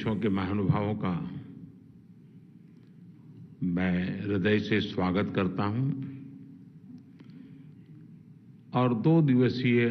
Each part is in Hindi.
देशों के महानुभावों का मैं हृदय से स्वागत करता हूं और 2 दिवसीय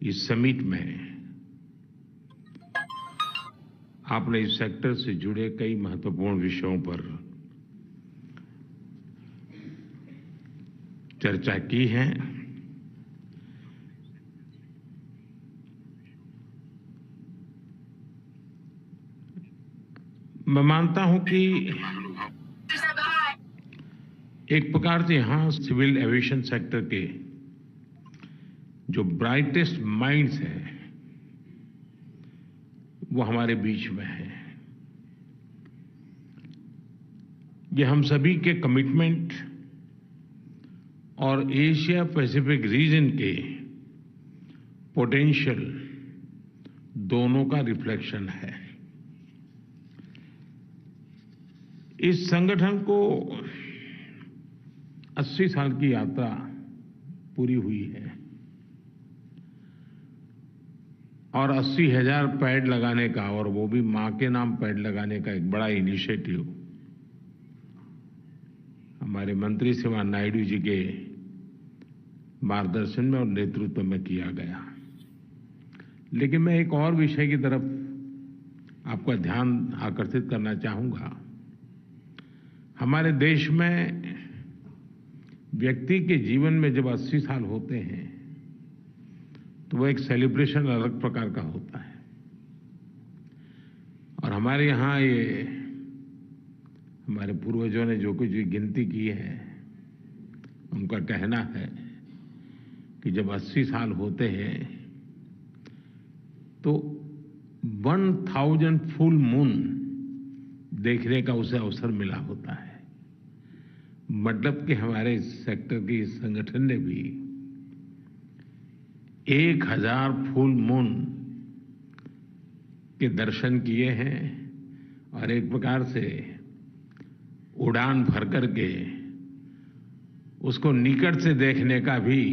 इस समिट में आपने इस सेक्टर से जुड़े कई महत्वपूर्ण विषयों पर चर्चा की है। मैं मानता हूं कि एक प्रकार से यहां सिविल एविएशन सेक्टर के जो ब्राइटेस्ट माइंड्स हैं वो हमारे बीच में हैं। ये हम सभी के कमिटमेंट और एशिया पैसिफिक रीजन के पोटेंशियल दोनों का रिफ्लेक्शन है। इस संगठन को 80 साल की यात्रा पूरी हुई है और 80,000 पेड़ लगाने का, और वो भी मां के नाम पेड़ लगाने का एक बड़ा इनिशिएटिव हमारे मंत्री श्रीमान नायडू जी के मार्गदर्शन में और नेतृत्व में किया गया। लेकिन मैं एक और विषय की तरफ आपका ध्यान आकर्षित करना चाहूंगा। हमारे देश में व्यक्ति के जीवन में जब 80 साल होते हैं तो वो एक सेलिब्रेशन अलग प्रकार का होता है। और हमारे यहाँ ये हमारे पूर्वजों ने जो कुछ भी गिनती की है, उनका कहना है कि जब 80 साल होते हैं तो 1000 फुल मून देखने का उसे अवसर मिला होता है। मतलब कि हमारे सेक्टर की संगठन ने भी 1000 फुल मून के दर्शन किए हैं और एक प्रकार से उड़ान भर करके उसको निकट से देखने का भी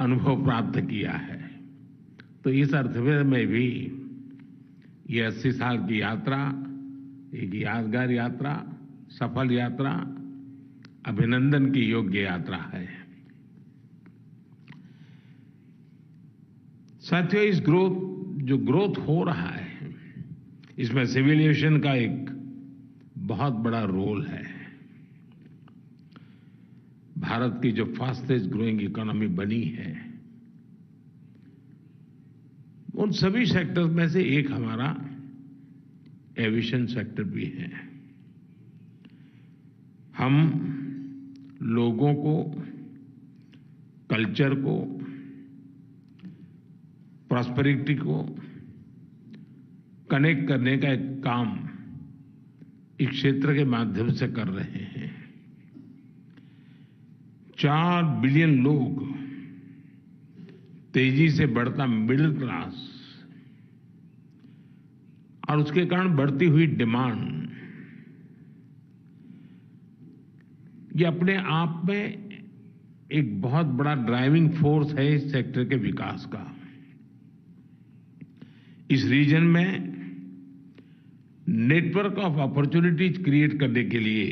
अनुभव प्राप्त किया है। तो इस अर्थ में भी ये 80 साल की यात्रा एक यादगार यात्रा, सफल यात्रा, अभिनंदन की योग्य यात्रा है। साथियों, इस जो ग्रोथ हो रहा है, इसमें सिविल एविएशन का एक बहुत बड़ा रोल है। भारत की जो फास्टेस्ट ग्रोइंग इकोनॉमी बनी है, उन सभी सेक्टर में से एक हमारा एविएशन सेक्टर भी है। हम लोगों को, कल्चर को, प्रॉस्पेरिटी को कनेक्ट करने का एक काम इस क्षेत्र के माध्यम से कर रहे हैं। 4 बिलियन लोग, तेजी से बढ़ता मिडिल क्लास और उसके कारण बढ़ती हुई डिमांड, ये अपने आप में एक बहुत बड़ा ड्राइविंग फोर्स है इस सेक्टर के विकास का। इस रीजन में नेटवर्क ऑफ अपॉर्चुनिटीज क्रिएट करने के लिए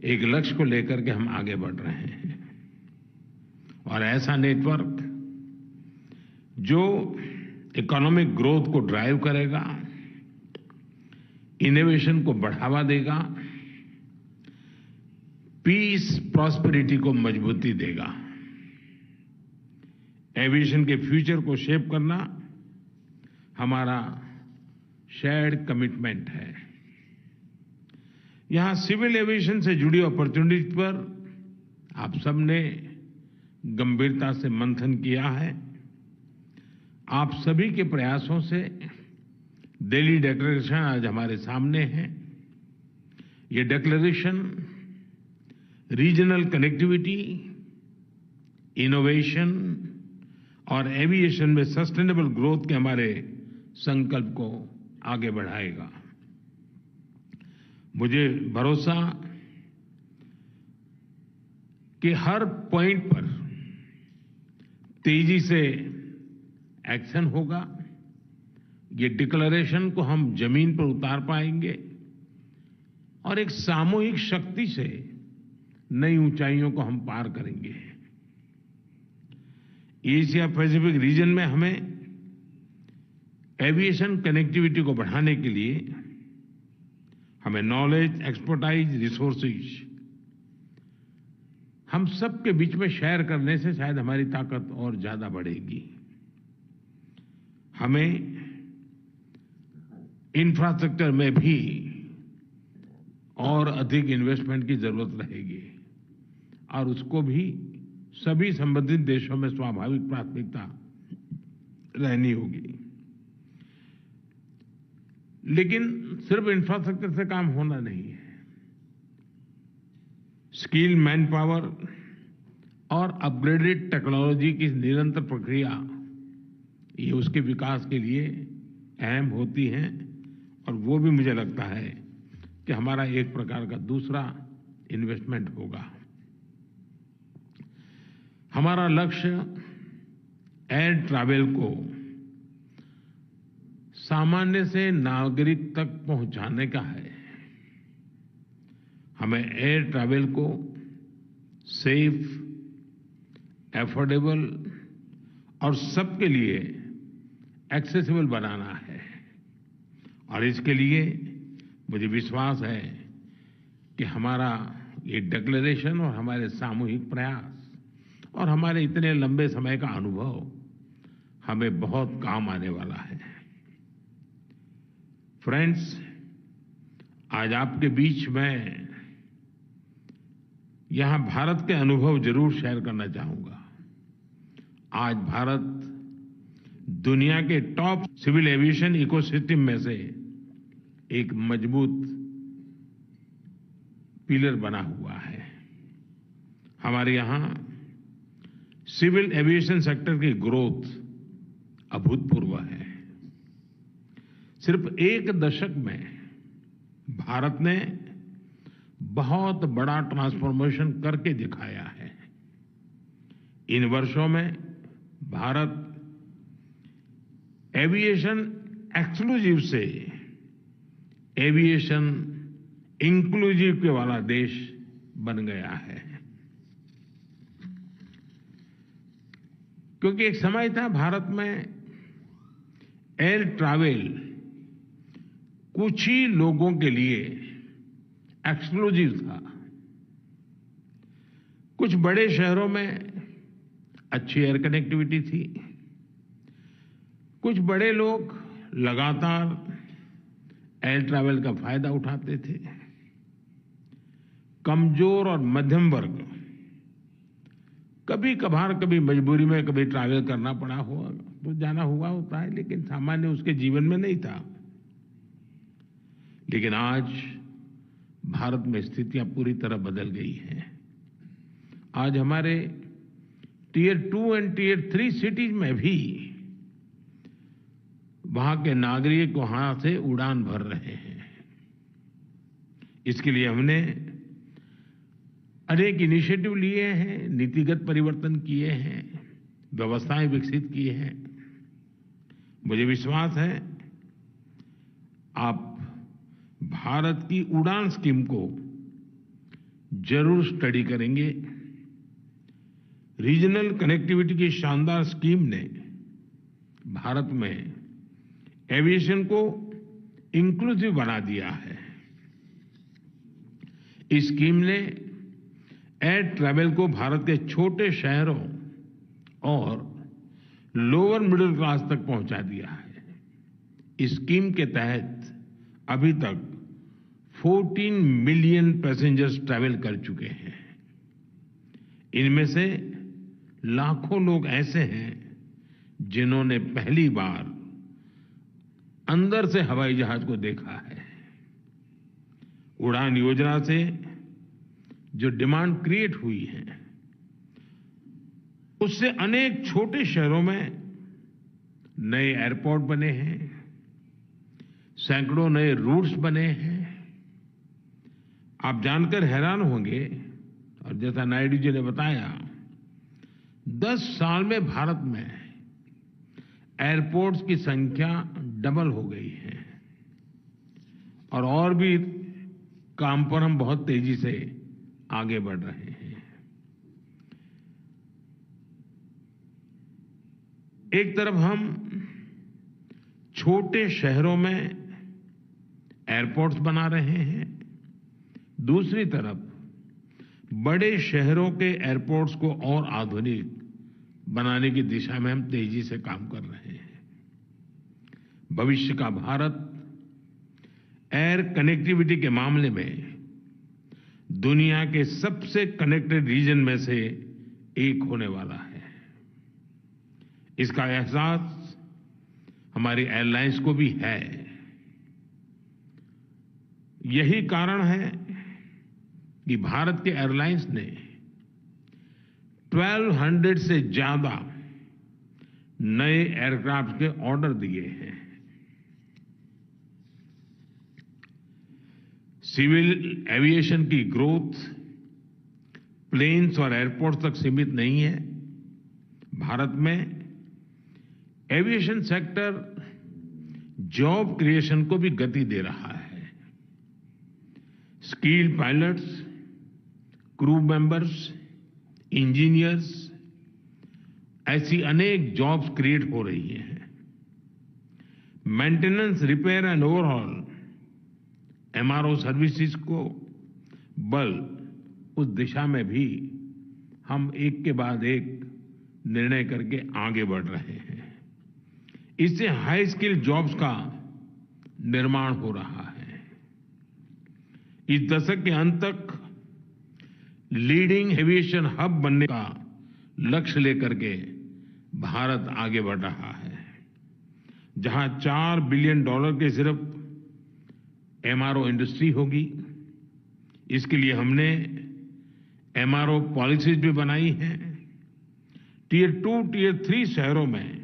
एक लक्ष्य को लेकर के हम आगे बढ़ रहे हैं। और ऐसा नेटवर्क जो इकोनॉमिक ग्रोथ को ड्राइव करेगा, इनोवेशन को बढ़ावा देगा, पीस प्रॉस्पेरिटी को मजबूती देगा। एविएशन के फ्यूचर को शेप करना हमारा शेयर्ड कमिटमेंट है। यहां सिविल एविएशन से जुड़ी अपॉर्चुनिटीज पर आप सबने गंभीरता से मंथन किया है। आप सभी के प्रयासों से दिल्ली डिक्लेरेशन आज हमारे सामने है। ये डिक्लेरेशन रीजनल कनेक्टिविटी, इनोवेशन और एविएशन में सस्टेनेबल ग्रोथ के हमारे संकल्प को आगे बढ़ाएगा। मुझे भरोसा कि हर पॉइंट पर तेजी से एक्शन होगा, ये डिक्लेरेशन को हम जमीन पर उतार पाएंगे और एक सामूहिक शक्ति से नई ऊंचाइयों को हम पार करेंगे। एशिया पैसिफिक रीजन में हमें एविएशन कनेक्टिविटी को बढ़ाने के लिए हमें नॉलेज, एक्सपर्टाइज, रिसोर्सेज हम सबके बीच में शेयर करने से शायद हमारी ताकत और ज्यादा बढ़ेगी। हमें इंफ्रास्ट्रक्चर में भी और अधिक इन्वेस्टमेंट की जरूरत रहेगी और उसको भी सभी संबंधित देशों में स्वाभाविक प्राथमिकता रहनी होगी। लेकिन सिर्फ इंफ्रास्ट्रक्चर से काम होना नहीं है। स्किल, मैन पावर और अपग्रेडेड टेक्नोलॉजी की निरंतर प्रक्रिया ये उसके विकास के लिए अहम होती हैं और वो भी मुझे लगता है कि हमारा एक प्रकार का दूसरा इन्वेस्टमेंट होगा। हमारा लक्ष्य एयर ट्रैवल को सामान्य से नागरिक तक पहुंचाने का है। हमें एयर ट्रैवल को सेफ, एफोर्डेबल और सबके लिए एक्सेसिबल बनाना है और इसके लिए मुझे विश्वास है कि हमारा ये डिक्लेरेशन और हमारे सामूहिक प्रयास और हमारे इतने लंबे समय का अनुभव हमें बहुत काम आने वाला है। फ्रेंड्स, आज आपके बीच में यहां भारत के अनुभव जरूर शेयर करना चाहूंगा। आज भारत दुनिया के टॉप सिविल एविएशन इकोसिस्टम में से एक मजबूत पिलर बना हुआ है। हमारे यहां सिविल एविएशन सेक्टर की ग्रोथ अभूतपूर्व है। सिर्फ एक दशक में भारत ने बहुत बड़ा ट्रांसफॉर्मेशन करके दिखाया है। इन वर्षों में भारत एविएशन एक्सक्लूसिव से एविएशन इंक्लूसिव के वाला देश बन गया है। क्योंकि एक समय था भारत में एयर ट्रैवल कुछ ही लोगों के लिए एक्सक्लूसिव था। कुछ बड़े शहरों में अच्छी एयर कनेक्टिविटी थी। कुछ बड़े लोग लगातार एयर ट्रैवल का फायदा उठाते थे। कमजोर और मध्यम वर्ग कभी कभार, कभी मजबूरी में कभी ट्रैवल करना पड़ा हुआ तो जाना हुआ होता है, लेकिन सामान्य उसके जीवन में नहीं था। लेकिन आज भारत में स्थितियां पूरी तरह बदल गई हैं। आज हमारे टियर 2 और टियर 3 सिटीज में भी वहां के नागरिक वहां से उड़ान भर रहे हैं। इसके लिए हमने अनेक इनिशिएटिव लिए हैं, नीतिगत परिवर्तन किए हैं, व्यवस्थाएं विकसित की हैं। मुझे विश्वास है आप भारत की उड़ान स्कीम को जरूर स्टडी करेंगे। रीजनल कनेक्टिविटी की शानदार स्कीम ने भारत में एविएशन को इंक्लूसिव बना दिया है। इस स्कीम ने एयर ट्रैवल को भारत के छोटे शहरों और लोअर मिडिल क्लास तक पहुंचा दिया है। इस स्कीम के तहत अभी तक 14 मिलियन पैसेंजर्स ट्रैवल कर चुके हैं। इनमें से लाखों लोग ऐसे हैं जिन्होंने पहली बार अंदर से हवाई जहाज को देखा है। उड़ान योजना से जो डिमांड क्रिएट हुई है उससे अनेक छोटे शहरों में नए एयरपोर्ट बने हैं, सैकड़ों नए रूट्स बने हैं। आप जानकर हैरान होंगे, और जैसा नायडू जी ने बताया, 10 साल में भारत में एयरपोर्ट्स की संख्या डबल हो गई है और भी काम पर हम बहुत तेजी से आगे बढ़ रहे हैं। एक तरफ हम छोटे शहरों में एयरपोर्ट्स बना रहे हैं, दूसरी तरफ बड़े शहरों के एयरपोर्ट्स को और आधुनिक बनाने की दिशा में हम तेजी से काम कर रहे हैं। भविष्य का भारत एयर कनेक्टिविटी के मामले में दुनिया के सबसे कनेक्टेड रीजन में से एक होने वाला है। इसका एहसास हमारी एयरलाइंस को भी है। यही कारण है कि भारत के एयरलाइंस ने 1200 से ज्यादा नए एयरक्राफ्ट के ऑर्डर दिए हैं। सिविल एविएशन की ग्रोथ प्लेन्स और एयरपोर्ट्स तक सीमित नहीं है। भारत में एविएशन सेक्टर जॉब क्रिएशन को भी गति दे रहा है। Skilled pilots, crew members, engineers, ऐसी अनेक जॉब्स क्रिएट हो रही हैं। Maintenance, repair and overhaul MRO services को बल, उस दिशा में भी हम एक के बाद एक निर्णय करके आगे बढ़ रहे हैं। इससे हाई स्किल जॉब्स का निर्माण हो रहा है। इस दशक के अंत तक लीडिंग एविएशन हब बनने का लक्ष्य लेकर के भारत आगे बढ़ रहा है। जहां $4 बिलियन के सिर्फ एमआरओ इंडस्ट्री होगी, इसके लिए हमने एमआरओ पॉलिसीज भी बनाई हैं। टियर 2, टियर 3 शहरों में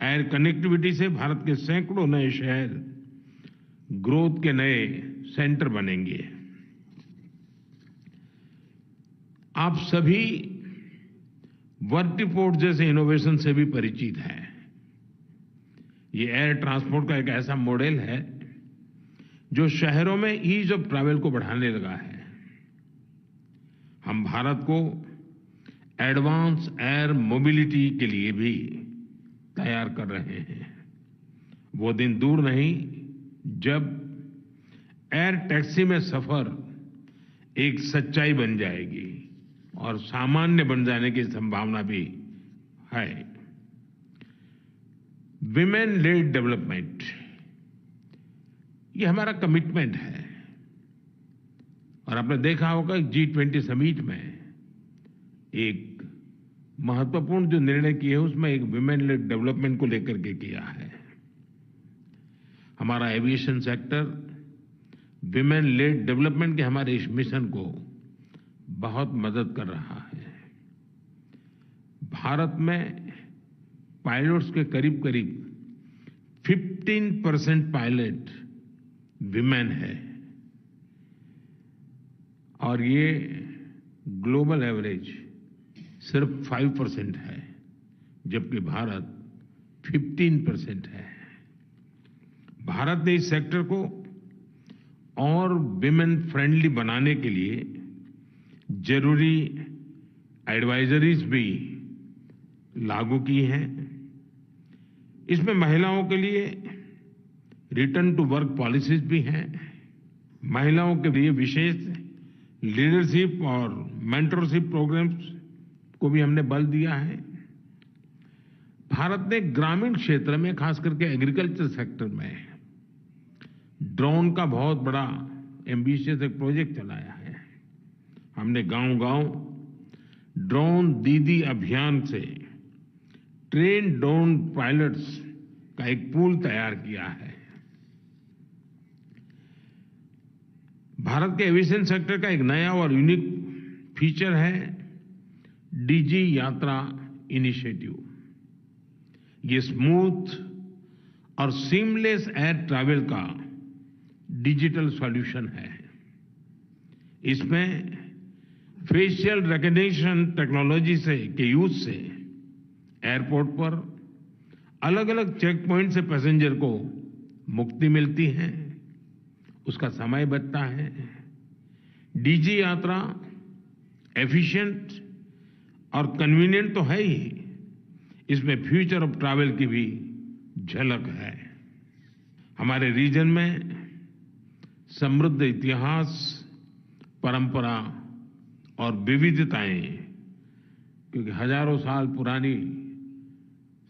एयर कनेक्टिविटी से भारत के सैकड़ों नए शहर ग्रोथ के नए सेंटर बनेंगे। आप सभी वर्टिपोर्ट जैसे इनोवेशन से भी परिचित हैं। ये एयर ट्रांसपोर्ट का एक ऐसा मॉडल है जो शहरों में ईज ऑफ ट्रैवल को बढ़ाने लगा है। हम भारत को एडवांस एयर मोबिलिटी के लिए भी तैयार कर रहे हैं। वो दिन दूर नहीं जब एयर टैक्सी में सफर एक सच्चाई बन जाएगी और सामान्य बन जाने की संभावना भी है। विमेन लेड डेवलपमेंट, ये हमारा कमिटमेंट है। और आपने देखा होगा G20 समिट में एक महत्वपूर्ण जो निर्णय किए उसमें एक विमेन लेड डेवलपमेंट को लेकर के किया है। हमारा aviation sector women lead development के हमारे इस मिशन को बहुत मदद कर रहा है। भारत में पायलट्स के करीब करीब 15% पायलट विमेन है और ये ग्लोबल एवरेज सिर्फ 5% है, जबकि भारत 15% है। भारत ने इस सेक्टर को और विमेन फ्रेंडली बनाने के लिए जरूरी एडवाइजरीज भी लागू की हैं। इसमें महिलाओं के लिए रिटर्न टू वर्क पॉलिसीज भी हैं। महिलाओं के लिए विशेष लीडरशिप और मेंटरशिप प्रोग्राम्स को भी हमने बल दिया है। भारत ने ग्रामीण क्षेत्र में, खास करके एग्रीकल्चर सेक्टर में, ड्रोन का बहुत बड़ा एम्बिशियस एक प्रोजेक्ट चलाया है। हमने गांव-गांव ड्रोन दीदी अभियान से ट्रेन ड्रोन पायलट्स का एक पूल तैयार किया है। भारत के एविएशन सेक्टर का एक नया और यूनिक फीचर है डीजी यात्रा इनिशिएटिव। ये स्मूथ और सीमलेस एयर ट्रैवल का डिजिटल सॉल्यूशन है। इसमें फेशियल रिकॉग्निशन टेक्नोलॉजी के यूज से एयरपोर्ट पर अलग अलग चेक पॉइंट से पैसेंजर को मुक्ति मिलती है, उसका समय बचता है। डीजी यात्रा एफिशिएंट और कन्वीनियंट तो है ही, इसमें फ्यूचर ऑफ ट्रैवल की भी झलक है। हमारे रीजन में समृद्ध इतिहास, परंपरा और विविधताएं, क्योंकि हजारों साल पुरानी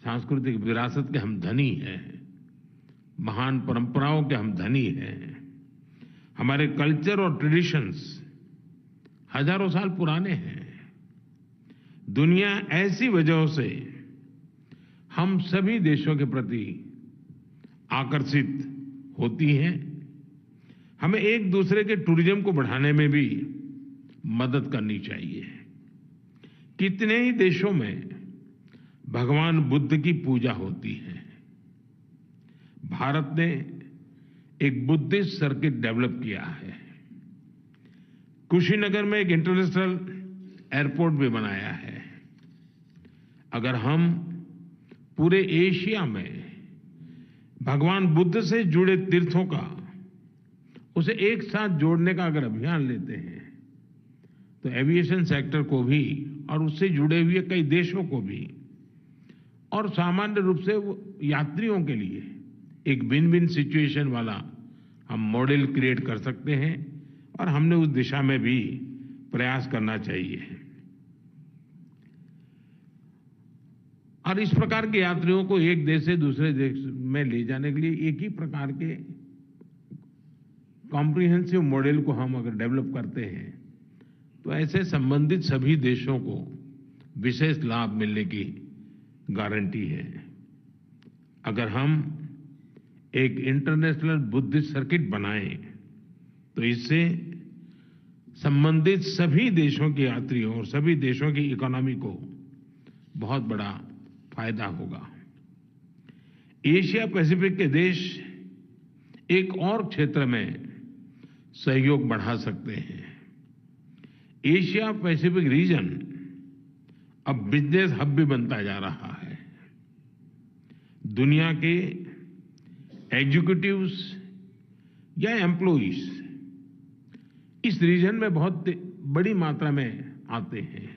सांस्कृतिक विरासत के हम धनी हैं, महान परंपराओं के हम धनी हैं। हमारे कल्चर और ट्रेडिशंस हजारों साल पुराने हैं। दुनिया ऐसी वजहों से हम सभी देशों के प्रति आकर्षित होती है। हमें एक दूसरे के टूरिज्म को बढ़ाने में भी मदद करनी चाहिए। कितने ही देशों में भगवान बुद्ध की पूजा होती है। भारत ने एक बुद्धिस्ट सर्किट डेवलप किया है। कुशीनगर में एक इंटरनेशनल एयरपोर्ट भी बनाया है। अगर हम पूरे एशिया में भगवान बुद्ध से जुड़े तीर्थों का, उसे एक साथ जोड़ने का अगर अभियान लेते हैं, तो एविएशन सेक्टर को भी और उससे जुड़े हुए कई देशों को भी और सामान्य रूप से यात्रियों के लिए एक विन विन सिचुएशन वाला हम मॉडल क्रिएट कर सकते हैं, और हमने उस दिशा में भी प्रयास करना चाहिए। और इस प्रकार के यात्रियों को एक देश से दूसरे देश में ले जाने के लिए एक ही प्रकार के कॉम्प्रिहेंसिव मॉडल को हम अगर डेवलप करते हैं, तो ऐसे संबंधित सभी देशों को विशेष लाभ मिलने की गारंटी है। अगर हम एक इंटरनेशनल बुद्धिस्ट सर्किट बनाएं, तो इससे संबंधित सभी देशों के यात्रियों और सभी देशों की इकोनॉमी को बहुत बड़ा फायदा होगा। एशिया पैसिफिक के देश एक और क्षेत्र में सहयोग बढ़ा सकते हैं। एशिया पैसिफिक रीजन अब बिजनेस हब भी बनता जा रहा है। दुनिया के एग्जीक्यूटिव्स या एम्प्लॉइज इस रीजन में बहुत बड़ी मात्रा में आते हैं।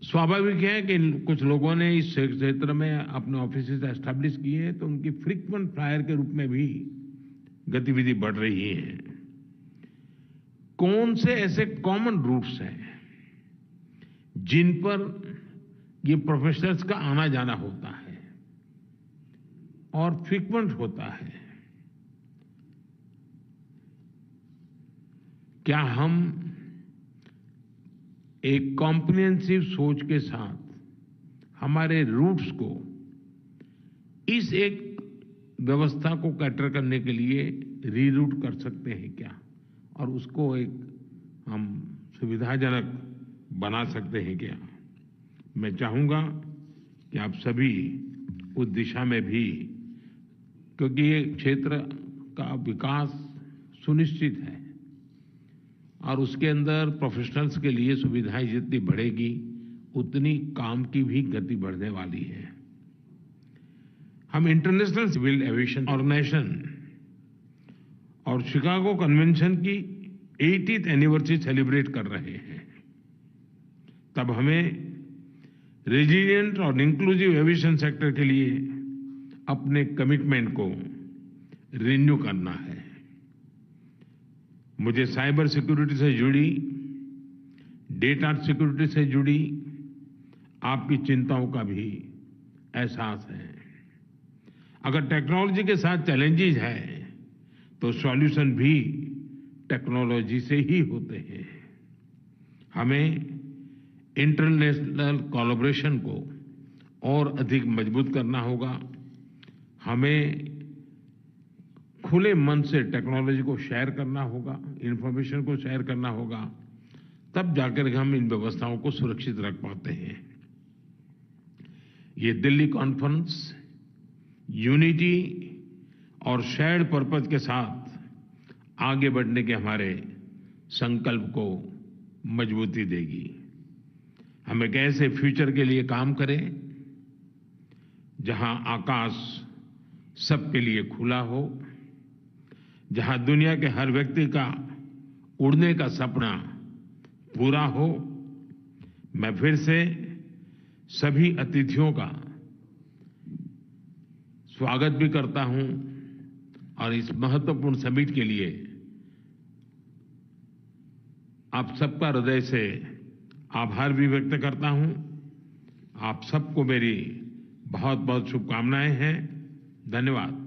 स्वाभाविक है कि कुछ लोगों ने इस क्षेत्र में अपने ऑफिस एस्टैब्लिश किए हैं, तो उनकी फ्रीक्वेंट फ्लायर के रूप में भी गतिविधि बढ़ रही है। कौन से ऐसे कॉमन रूट्स हैं जिन पर ये प्रोफेशनल्स का आना जाना होता है और फ्रीक्वेंट होता है? क्या हम एक कॉम्प्रिहेंसिव सोच के साथ हमारे रूट्स को इस एक व्यवस्था को कैटर करने के लिए रीरूट कर सकते हैं क्या, और उसको एक हम सुविधाजनक बना सकते हैं क्या? मैं चाहूंगा कि आप सभी उस दिशा में भी, क्योंकि ये क्षेत्र का विकास सुनिश्चित है और उसके अंदर प्रोफेशनल्स के लिए सुविधाएं जितनी बढ़ेगी उतनी काम की भी गति बढ़ने वाली है। हम इंटरनेशनल सिविल एविएशन ऑर्गेनाइजेशन और शिकागो कन्वेंशन की 80th एनिवर्सरी सेलिब्रेट कर रहे हैं। तब हमें रेजिलिएंट और इंक्लूसिव एविएशन सेक्टर के लिए अपने कमिटमेंट को रिन्यू करना है। मुझे साइबर सिक्योरिटी से जुड़ी, डेटा सिक्योरिटी से जुड़ी आपकी चिंताओं का भी एहसास है। अगर टेक्नोलॉजी के साथ चैलेंजेस हैं, तो सॉल्यूशन भी टेक्नोलॉजी से ही होते हैं। हमें इंटरनेशनल कोलैबोरेशन को और अधिक मजबूत करना होगा। हमें खुले मन से टेक्नोलॉजी को शेयर करना होगा, इंफॉर्मेशन को शेयर करना होगा, तब जाकर हम इन व्यवस्थाओं को सुरक्षित रख पाते हैं। ये दिल्ली कॉन्फ्रेंस यूनिटी और शेयर्ड पर्पज के साथ आगे बढ़ने के हमारे संकल्प को मजबूती देगी। हम एक ऐसे फ्यूचर के लिए काम करें जहां आकाश सबके लिए खुला हो, जहां दुनिया के हर व्यक्ति का उड़ने का सपना पूरा हो। मैं फिर से सभी अतिथियों का स्वागत भी करता हूं और इस महत्वपूर्ण समिट के लिए आप सबका हृदय से आभार भी व्यक्त करता हूं। आप सबको मेरी बहुत बहुत शुभकामनाएं हैं। धन्यवाद।